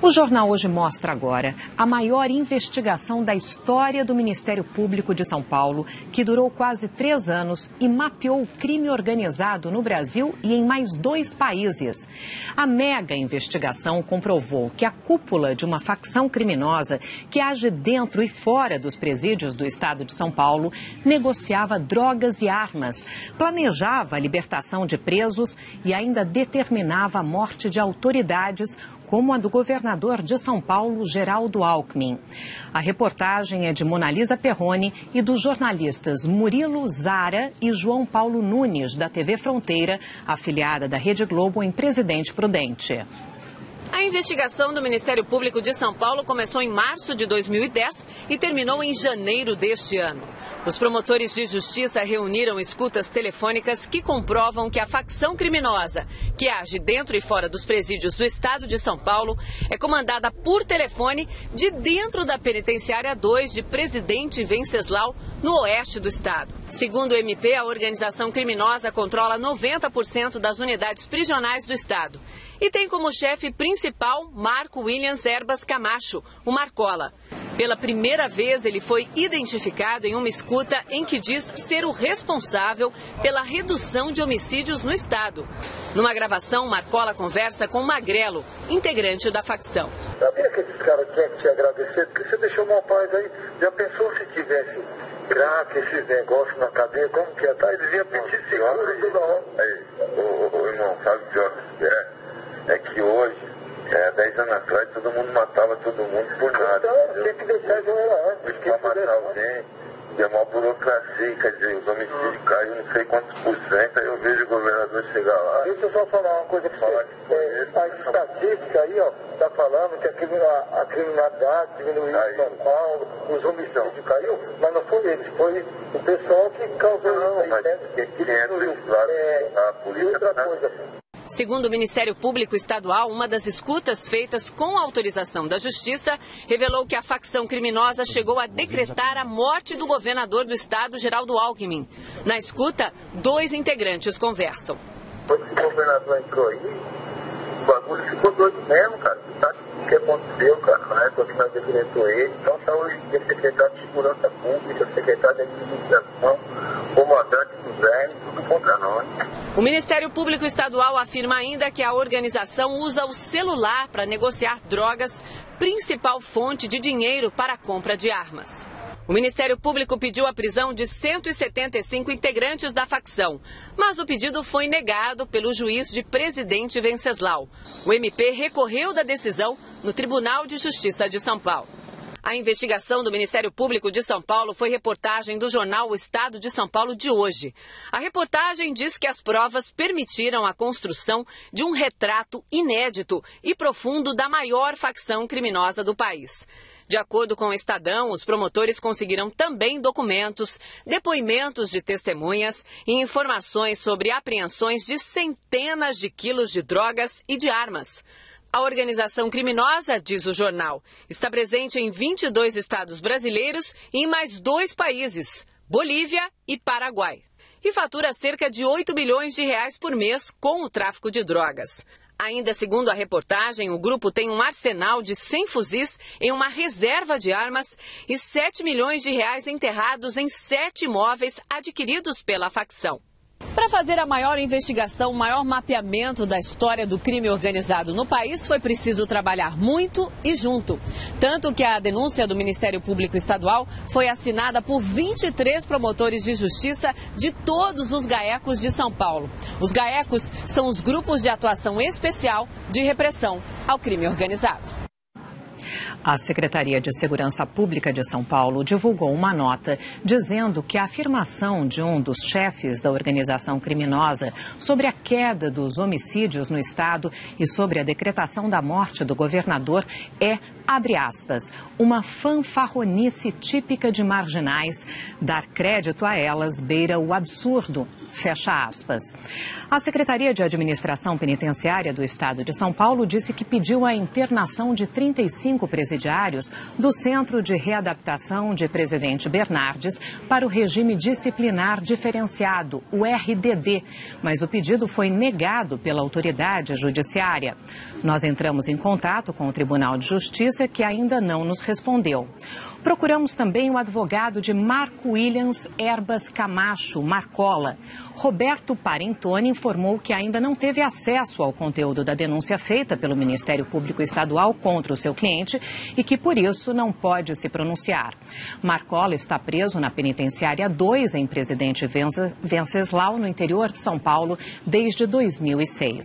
O Jornal Hoje mostra agora a maior investigação da história do Ministério Público de São Paulo, que durou quase 3 anos e mapeou o crime organizado no Brasil e em mais 2 países. A mega investigação comprovou que a cúpula de uma facção criminosa que age dentro e fora dos presídios do estado de São Paulo negociava drogas e armas, planejava a libertação de presos e ainda determinava a morte de autoridades, como a do governador de São Paulo, Geraldo Alckmin. A reportagem é de Monalisa Perrone e dos jornalistas Murilo Zara e João Paulo Nunes, da TV Fronteira, afiliada da Rede Globo em Presidente Prudente. A investigação do Ministério Público de São Paulo começou em março de 2010 e terminou em janeiro deste ano. Os promotores de justiça reuniram escutas telefônicas que comprovam que a facção criminosa, que age dentro e fora dos presídios do estado de São Paulo, é comandada por telefone de dentro da Penitenciária 2 de Presidente Venceslau, no oeste do estado. Segundo o MP, a organização criminosa controla 90% das unidades prisionais do estado e tem como chefe principal Marco Williams Erbas Camacho, o Marcola. Pela primeira vez, ele foi identificado em uma escuta em que diz ser o responsável pela redução de homicídios no estado. Numa gravação, Marcola conversa com Magrelo, integrante da facção. Sabia que esses caras tinham que te agradecer? Porque você deixou uma paz aí. Já pensou se tivesse crack, esses negócios na cadeia? Como que ia estar? Eles iam pedir seguro toda hora. Aí, irmão, sabe o que é que hoje, 10 anos atrás, todo mundo matava todo mundo por nada. Então, tinha que deixar de lá antes. Pra matar alguém, é uma burocracia, quer dizer, os homicídios caem não sei quantos por cento, aí eu vejo o governador chegar lá. Deixa eu só falar uma coisa pra você. A estatística aí, ó, tá falando que a criminalidade diminuiu em São Paulo, os homicídios caiu, mas não foi eles, foi o pessoal que causou isso. Mas quem diminuiu, a polícia. E outra coisa. Segundo o Ministério Público Estadual, uma das escutas feitas com autorização da Justiça revelou que a facção criminosa chegou a decretar a morte do governador do estado, Geraldo Alckmin. Na escuta, 2 integrantes conversam. Quando o governador entrou aí, o bagulho ficou doido mesmo, cara. Sabe o que aconteceu, cara? Na época que nós decretou ele, então está hoje o secretário de Segurança Pública, o secretário de Administração, o comandante do GERN, tudo contra nós. O Ministério Público Estadual afirma ainda que a organização usa o celular para negociar drogas, principal fonte de dinheiro para a compra de armas. O Ministério Público pediu a prisão de 175 integrantes da facção, mas o pedido foi negado pelo juiz de Presidente Venceslau. O MP recorreu da decisão no Tribunal de Justiça de São Paulo. A investigação do Ministério Público de São Paulo foi reportagem do jornal O Estado de São Paulo de hoje. A reportagem diz que as provas permitiram a construção de um retrato inédito e profundo da maior facção criminosa do país. De acordo com o Estadão, os promotores conseguiram também documentos, depoimentos de testemunhas e informações sobre apreensões de centenas de quilos de drogas e de armas. A organização criminosa, diz o jornal, está presente em 22 estados brasileiros e em mais 2 países, Bolívia e Paraguai. E fatura cerca de 8 milhões de reais por mês com o tráfico de drogas. Ainda segundo a reportagem, o grupo tem um arsenal de 100 fuzis em uma reserva de armas e 7 milhões de reais enterrados em 7 imóveis adquiridos pela facção. Para fazer a maior investigação, o maior mapeamento da história do crime organizado no país, foi preciso trabalhar muito e junto. Tanto que a denúncia do Ministério Público Estadual foi assinada por 23 promotores de justiça de todos os GAECos de São Paulo. Os GAECos são os grupos de atuação especial de repressão ao crime organizado. A Secretaria de Segurança Pública de São Paulo divulgou uma nota dizendo que a afirmação de um dos chefes da organização criminosa sobre a queda dos homicídios no estado e sobre a decretação da morte do governador é, abre aspas, uma fanfarronice típica de marginais. Dar crédito a elas beira o absurdo, fecha aspas. A Secretaria de Administração Penitenciária do Estado de São Paulo disse que pediu a internação de 35 presidentes presidiários do Centro de Readaptação de Presidente Bernardes para o regime disciplinar diferenciado, o RDD, mas o pedido foi negado pela autoridade judiciária. Nós entramos em contato com o Tribunal de Justiça, que ainda não nos respondeu. Procuramos também o advogado de Marco Williams Erbas Camacho, Marcola. Roberto Parentoni informou que ainda não teve acesso ao conteúdo da denúncia feita pelo Ministério Público Estadual contra o seu cliente e que, por isso, não pode se pronunciar. Marcola está preso na Penitenciária 2, em Presidente Venceslau, no interior de São Paulo, desde 2006.